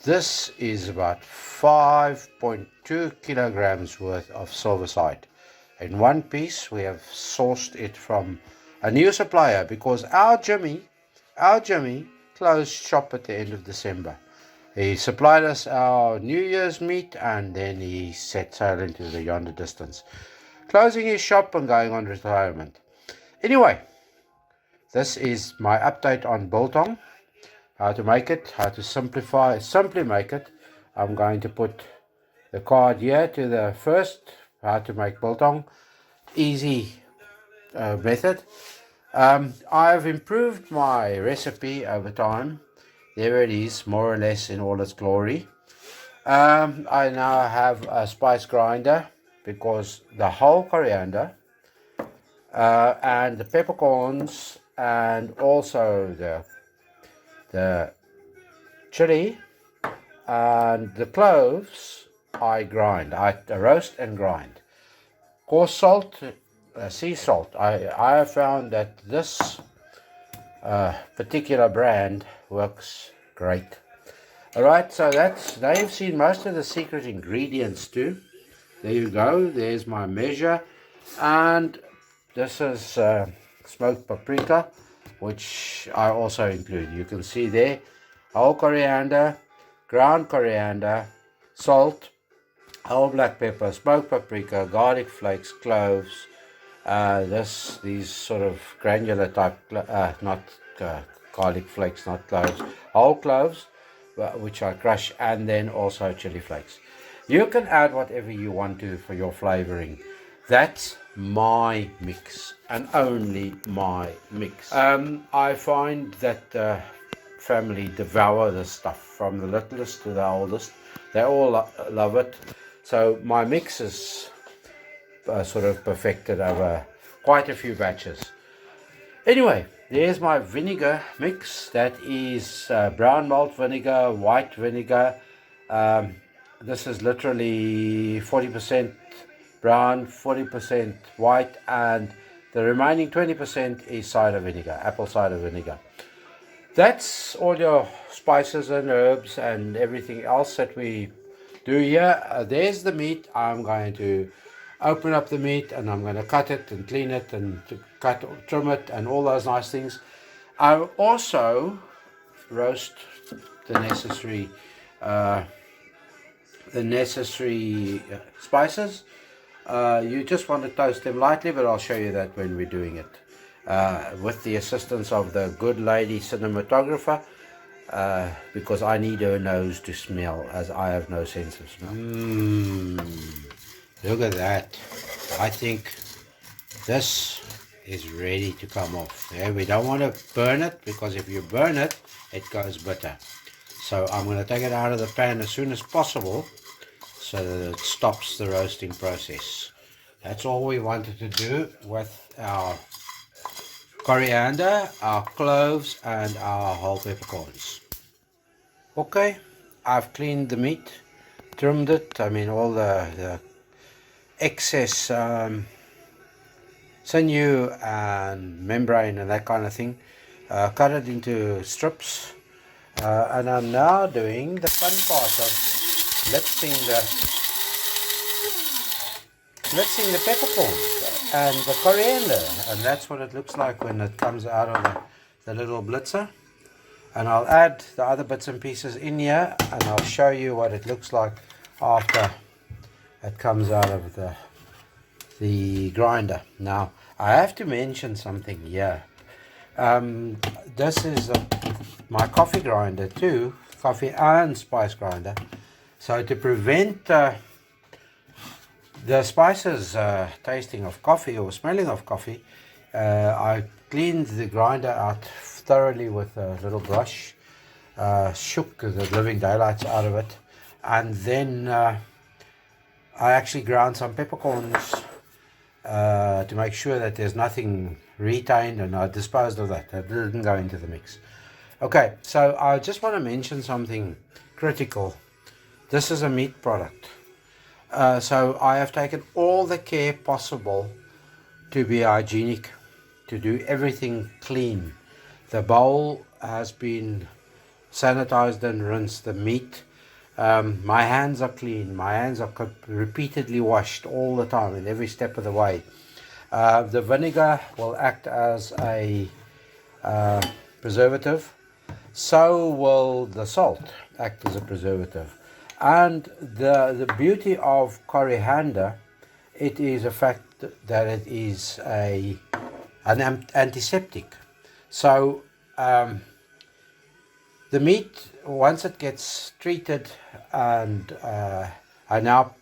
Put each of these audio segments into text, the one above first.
This is about 5.2 kilograms worth of silverside. In one piece, we have sourced it from a new supplier because our Jimmy closed shop at the end of December. He supplied us our New Year's meat and then he set sail into the yonder distance, closing his shop and going on retirement. Anyway, this is my update on Biltong. How to make it, how to simply make it. I'm going to put the card here to the first, how to make Biltong. Easy method. I've improved my recipe over time. There it is, more or less in all its glory. I now have a spice grinder because the whole coriander and the peppercorns and also the chili and the cloves I grind. I roast and grind. Coarse salt, sea salt. I have found that this particular brand works great. Alright, so now you've seen most of the secret ingredients too. There you go, there's my measure. And this is smoked paprika, which I also include. You can see there, whole coriander, ground coriander, salt, whole black pepper, smoked paprika, garlic flakes, cloves, these sort of granular type, not garlic flakes, not cloves, whole cloves, which I crush, and then also chili flakes. You can add whatever you want to for your flavoring. That's my mix and only my mix. I find that family devour this stuff, from the littlest to the oldest. They all love it. So my mix is sort of perfected over quite a few batches. Anyway, there's my vinegar mix. That is brown malt vinegar, white vinegar. This is literally 40% brown, 40% white, and the remaining 20% is cider vinegar, apple cider vinegar. That's all your spices and herbs and everything else that we do here. There's the meat. I'm going to open up the meat and I'm going to cut it and clean it and trim it and all those nice things. I'll also roast the necessary spices. You just want to toast them lightly, but I'll show you that when we're doing it. With the assistance of the good lady cinematographer, because I need her nose to smell, as I have no sense of smell. Look at that. I think this is ready to come off. Yeah, we don't want to burn it, because if you burn it, it goes bitter. So I'm going to take it out of the pan as soon as possible so that it stops the roasting process. That's all we wanted to do with our coriander, our cloves, and our whole peppercorns. Okay, I've cleaned the meat, trimmed it. I mean, all the excess sinew and membrane and that kind of thing. Cut it into strips. And I'm now doing the fun part of blitzing the peppercorns and the coriander, and that's what it looks like when it comes out of the little blitzer. And I'll add the other bits and pieces in here, and I'll show you what it looks like after it comes out of the grinder. Now I have to mention something here. This is my coffee grinder too, coffee and spice grinder. So to prevent the spices tasting of coffee or smelling of coffee, I cleaned the grinder out thoroughly with a little brush, shook the living daylights out of it, and then I actually ground some peppercorns to make sure that there's nothing retained, and I disposed of that. That didn't go into the mix. Okay, so I just want to mention something critical. This is a meat product. So I have taken all the care possible to be hygienic, to do everything clean. The bowl has been sanitized and rinsed. The meat My hands are clean. My hands are repeatedly washed all the time in every step of the way. The vinegar will act as a preservative. So will the salt act as a preservative. And the beauty of coriander, it is a fact that it is an antiseptic. So the meat, once it gets treated, and I now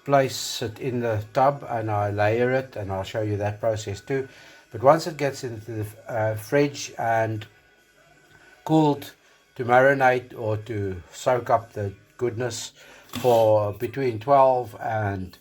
place it in the tub and I layer it, and I'll show you that process too. But once it gets into the fridge and cooled to marinate or to soak up the goodness for between 12 and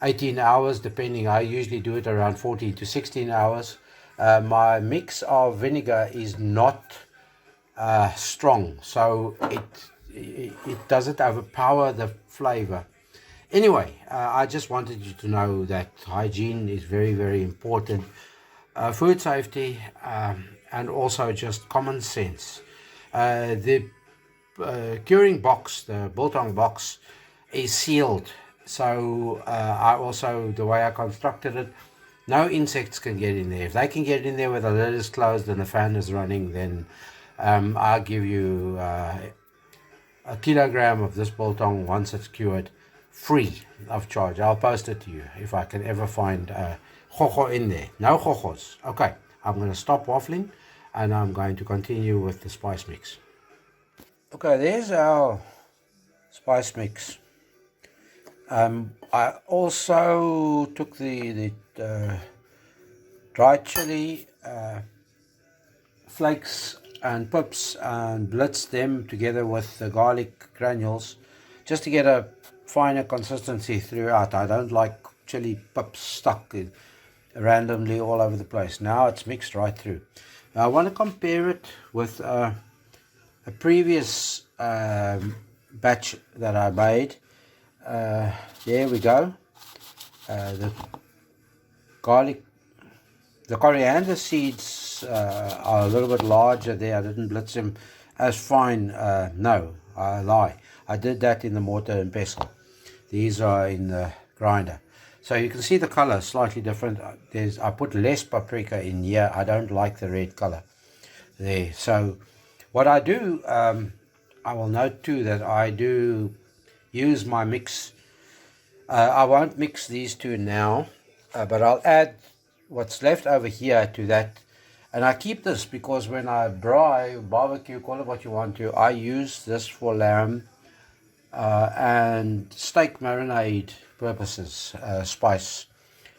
18 hours, depending. I usually do it around 14 to 16 hours. My mix of vinegar is not strong, so it doesn't overpower the flavor. Anyway, I just wanted you to know that hygiene is very, very important. Food safety, and also just common sense. The curing box, the Biltong box, is sealed. So I also, the way I constructed it, no insects can get in there. If they can get in there with the lid is closed and the fan is running, then I'll give you a kilogram of this Biltong once it's cured, free of charge. I'll post it to you if I can ever find chocho in there. No chochos. Okay, I'm going to stop waffling and I'm going to continue with the spice mix. Okay, there's our spice mix. I also took the dried chili flakes and pips and blitzed them together with the garlic granules just to get a finer consistency throughout. I don't like chili pips stuck randomly all over the place. Now it's mixed right through. Now I want to compare it with a previous batch that I made. There we go. The coriander seeds are a little bit larger there. I didn't blitz them as fine. No, I lie. I did that in the mortar and pestle. These are in the grinder. So you can see the color slightly different. I put less paprika in here. I don't like the red color there. So what I do, I will note too that I do use my mix. I won't mix these two now, but I'll add what's left over here to that. And I keep this because when I braai, barbecue, call it what you want to, I use this for lamb and steak marinade purposes, spice.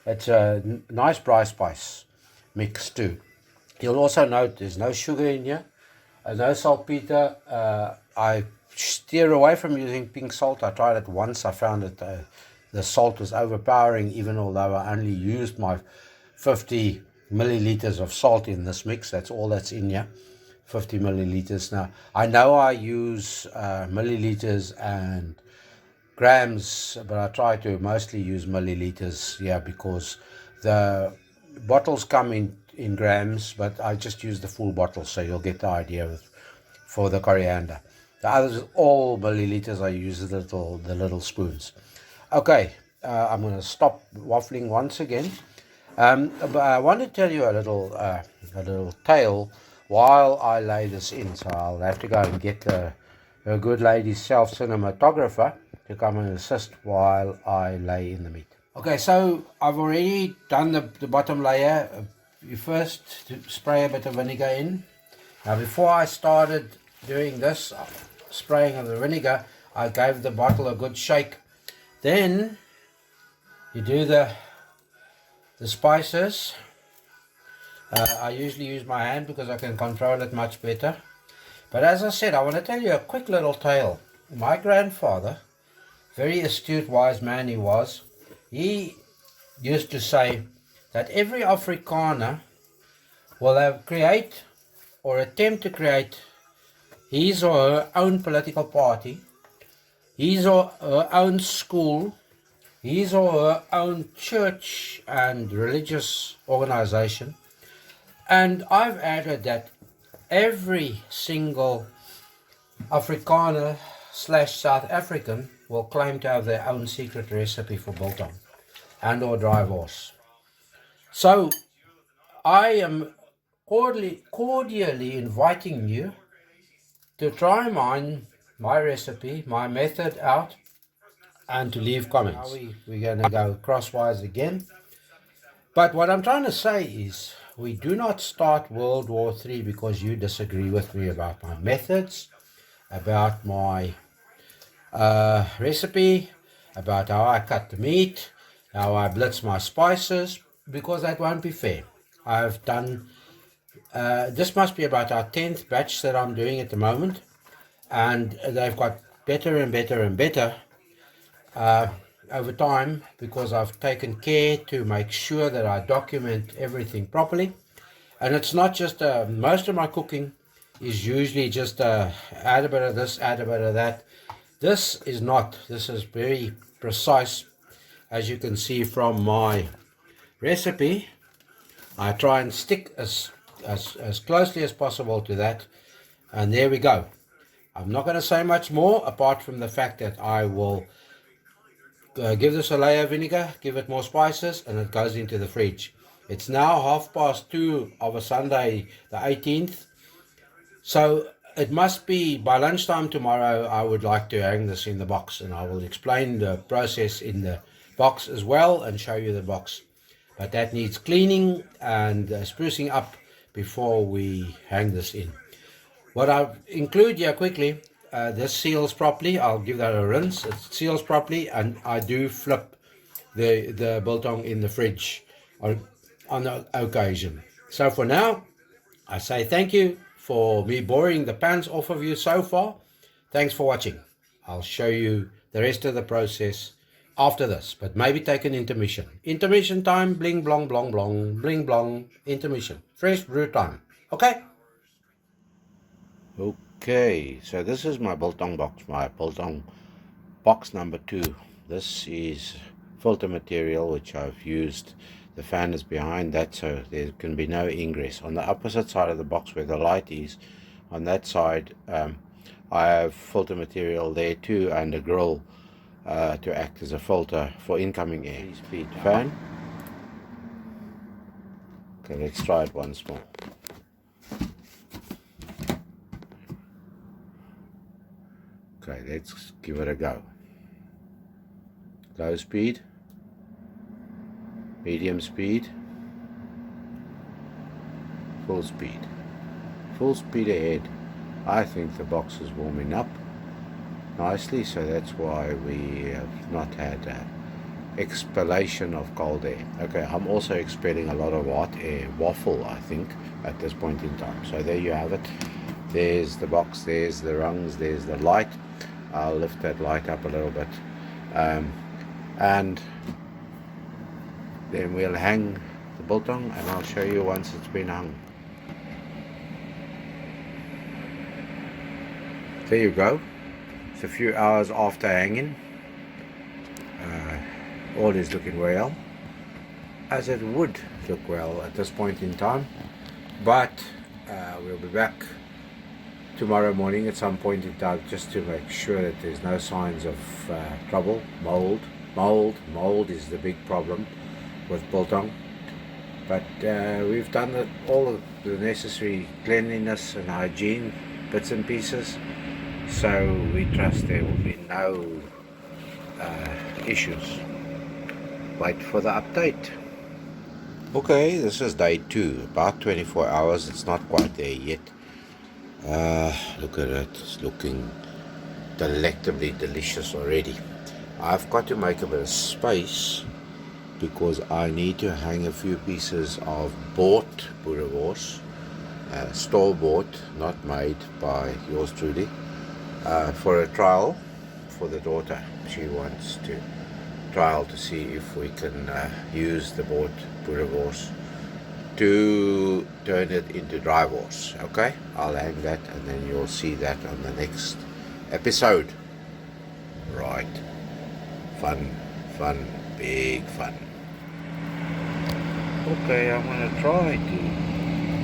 It's a nice braai spice mix too. You'll also note there's no sugar in here, no saltpeter. I steer away from using pink salt. I tried it once. I found that the salt was overpowering, even although I only used my 50 milliliters of salt in this mix. That's all that's in here, 50 milliliters. Now, I know I use milliliters and grams, but I try to mostly use milliliters here because the bottles come in grams, but I just use the full bottle, so you'll get the idea for the coriander. The others, all milliliters, I use the little spoons. Okay, I'm going to stop waffling once again. But I want to tell you a little tale while I lay this in. So I'll have to go and get a good lady self-cinematographer to come and assist while I lay in the meat. Okay, so I've already done the bottom layer. You first spray a bit of vinegar in. Now before I started doing this spraying of the vinegar, I gave the bottle a good shake. Then you do the spices. I usually use my hand because I can control it much better. But as I said, I want to tell you a quick little tale. My grandfather, very astute, wise man he was, he used to say that every Afrikaner will create or attempt to create his or her own political party, his or her own school, his or her own church and religious organization. And I've added that every single Afrikaner / South African will claim to have their own secret recipe for biltong and or dry horse. So I am cordially inviting you to try my recipe, my method out, and to leave comments. We're going to go crosswise again. But what I'm trying to say is we do not start World War III because you disagree with me about my methods, about my recipe, about how I cut the meat, how I blitz my spices, because that won't be fair. I've done, this must be about our 10th batch that I'm doing at the moment, and they've got better and better and better over time because I've taken care to make sure that I document everything properly. And it's not just, most of my cooking is usually just add a bit of this, add a bit of that. This is not. This is very precise. As you can see from my recipe, I try and stick as closely as possible to that. And there we go. I'm not going to say much more apart from the fact that I will give this a layer of vinegar, give it more spices, and it goes into the fridge. It's now 2:30 of a Sunday, the 18th. So it must be by lunchtime tomorrow. I would like to hang this in the box, and I will explain the process in the box as well and show you the box. But that needs cleaning and sprucing up before we hang this in. What I'll include here quickly, this seals properly. I'll give that a rinse. It seals properly, and I do flip the biltong in the fridge on the occasion. So for now, I say thank you for me boring the pants off of you so far. Thanks for watching. I'll show you the rest of the process after this, but maybe take an intermission. Intermission time, bling, blong, blong, blong, bling, blong, intermission. Fresh brew time. Okay? Okay, so this is my biltong box, my biltong box number 2. This is filter material which I've used. The fan is behind that, so there can be no ingress. On the opposite side of the box where the light is, on that side, I have filter material there too, and a grill to act as a filter for incoming air. Speed fan. Okay, let's try it once more. Okay, let's give it a go. Low speed, medium speed, full speed. Full speed ahead. I think the box is warming up nicely, so that's why we have not had expellation of cold air. Okay, I'm also expelling a lot of hot air, waffle, I think, at this point in time. So there you have it. There's the box, there's the rungs, there's the light. I'll lift that light up a little bit, and then we'll hang the biltong, and I'll show you once it's been hung. There you go. It's a few hours after hanging. All is looking well, as it would look well at this point in time, but we'll be back tomorrow morning at some point in time just to make sure that there's no signs of trouble. Mold is the big problem with biltong, but we've done all of the necessary cleanliness and hygiene bits and pieces, so we trust there will be no issues. Wait for the update. Okay, this is day 2, about 24 hours. It's not quite there yet. Look at it, it's looking delectably delicious already. I've got to make a bit of space because I need to hang a few pieces of bought boerewors, store-bought, not made by yours truly, for a trial for the daughter. She wants to trial to see if we can use the bought boerewors to turn it into dry wars. Okay, I'll hang that and then you'll see that on the next episode. Right, fun, big fun. Okay, I'm gonna try to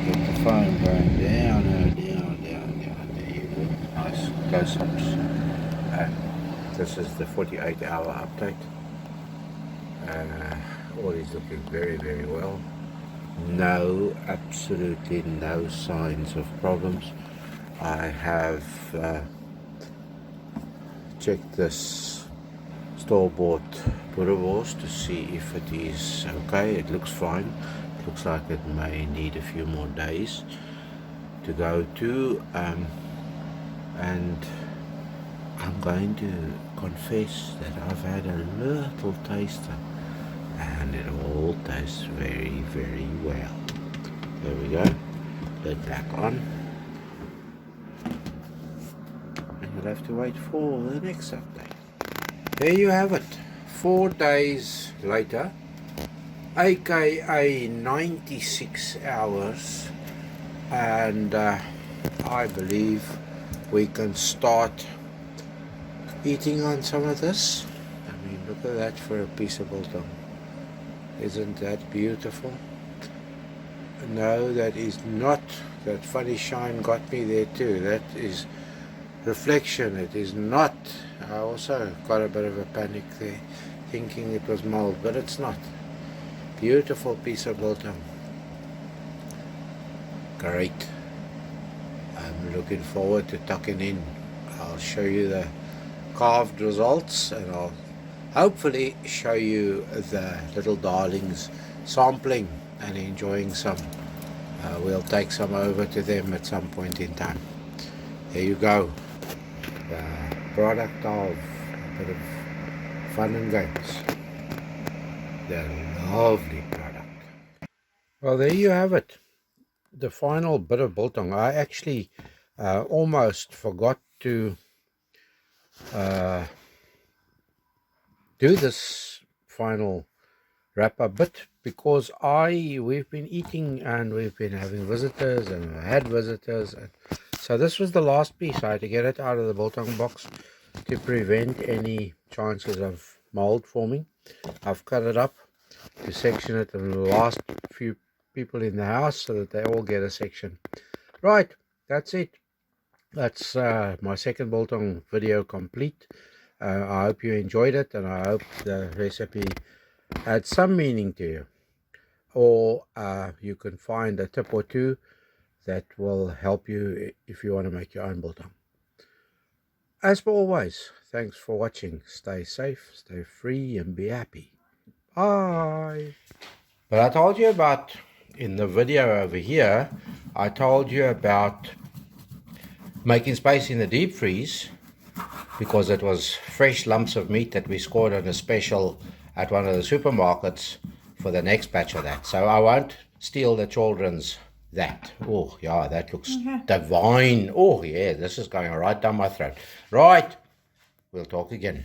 get the phone going down. There you go. Nice. close-ups. This is the 48-hour update. All is looking very, very well. No, absolutely no signs of problems. I have checked this store-bought boerewors to see if it is okay. It looks fine. It looks like it may need a few more days to go to, and I'm going to confess that I've had a little taster and it all tastes very, very well. There we go. Lid back on. And you'll have to wait for the next update. There you have it. 4 days later, aka 96 hours, and I believe we can start eating on some of this. I mean, look at that for a piece of biltong. Isn't that beautiful? No, that is not. That funny shine got me there too. That is reflection. It is not. I also got a bit of a panic there, thinking it was mold, but it's not. Beautiful piece of biltong. Great. I'm looking forward to tucking in. I'll show you the carved results, and I'll hopefully show you the little darlings sampling and enjoying some. We'll take some over to them at some point in time. There you go. The product of a bit of fun and games. The lovely product. Well, there you have it. The final bit of biltong. I actually almost forgot to do this final wrap up bit because we've been eating and we've been having visitors and I had visitors, and so this was the last piece. I had to get it out of the biltong box to prevent any chances of mold forming. I've cut it up to section it in the last few people in the house so that they all get a section. Right, that's it. That's my second biltong video complete. I hope you enjoyed it, and I hope the recipe had some meaning to you, or you can find a tip or two that will help you if you want to make your own biltong. As per always, thanks for watching. Stay safe, stay free, and be happy. Bye. But I told you about, in the video over here, I told you about making space in the deep freeze because it was fresh lumps of meat that we scored on a special at one of the supermarkets for the next batch of that. So I won't steal the children's that. Oh, yeah, that looks divine. Oh, yeah, this is going right down my throat. Right, we'll talk again.